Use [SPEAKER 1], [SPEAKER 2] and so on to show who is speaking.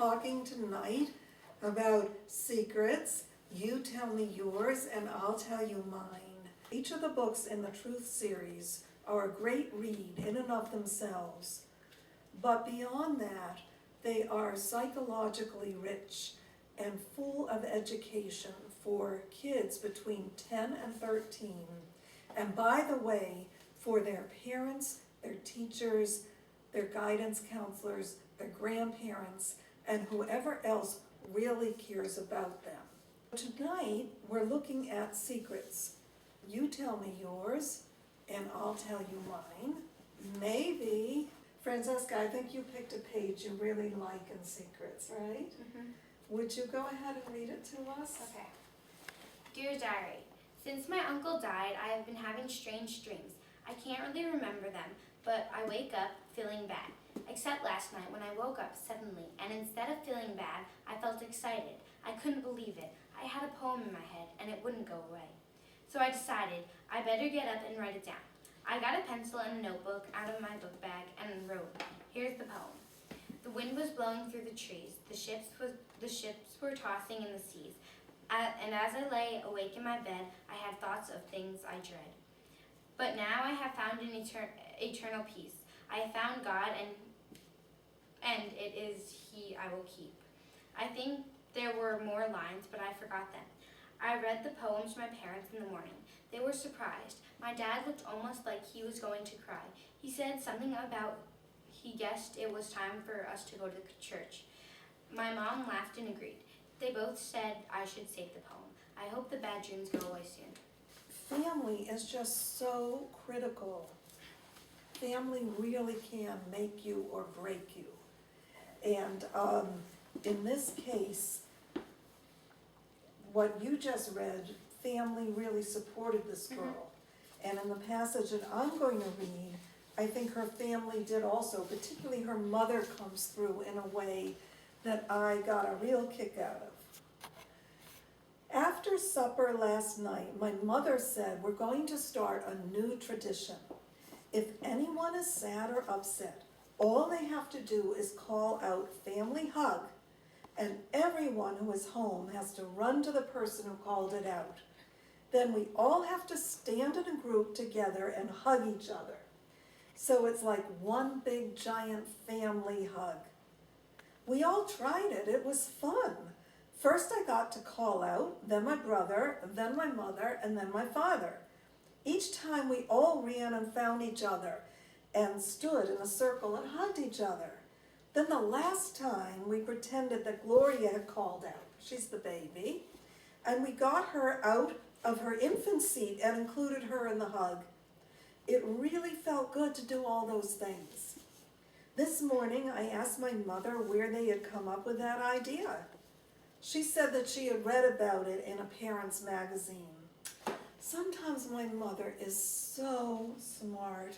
[SPEAKER 1] talking tonight about secrets. You tell me yours and I'll tell you mine. Each of the books in the Truth series are a great read in and of themselves. But beyond that, they are psychologically rich and full of education for kids between 10 and 13. And by the way, for their parents, their teachers, their guidance counselors, their grandparents, and whoever else really cares about them. Tonight, we're looking at secrets. You tell me yours, and I'll tell you mine. Maybe, Francesca, I think you picked a page you really like in secrets, right?
[SPEAKER 2] Mm-hmm.
[SPEAKER 1] Would you go ahead and read it to us?
[SPEAKER 2] Okay. Dear Diary, since my uncle died, I have been having strange dreams. I can't really remember them, but I wake up feeling bad. Except last night when I woke up suddenly, and instead of feeling bad, I felt excited. I couldn't believe it. I had a poem in my head, and it wouldn't go away. So I decided I better get up and write it down. I got a pencil and a notebook out of my book bag and wrote, here's the poem. The wind was blowing through the trees. The ships were tossing in the seas. And as I lay awake in my bed, I had thoughts of things I dread. But now I have found an eternal peace. I have found God, and it is He I will keep. I think there were more lines, but I forgot them. I read the poem to my parents in the morning. They were surprised. My dad looked almost like he was going to cry. He said something about he guessed it was time for us to go to church. My mom laughed and agreed. They both said I should save the poem. I hope the bad dreams go away soon.
[SPEAKER 1] Family is just so critical. Family really can make you or break you. And in this case, what you just read, family really supported this girl. And in the passage that I'm going to read, I think her family did also, particularly her mother comes through in a way that I got a real kick out of. After supper last night, my mother said, we're going to start a new tradition. If anyone is sad or upset, all they have to do is call out family hug, and everyone who is home has to run to the person who called it out. Then we all have to stand in a group together and hug each other. So it's like one big giant family hug. We all tried it. It was fun. First I got to call out, then my brother, then my mother, and then my father. Each time we all ran and found each other and stood in a circle and hugged each other. Then the last time we pretended that Gloria had called out. She's the baby. And we got her out of her infant seat and included her in the hug. It really felt good to do all those things. This morning I asked my mother where they had come up with that idea. She said that she had read about it in a parent's magazine. Sometimes my mother is so smart.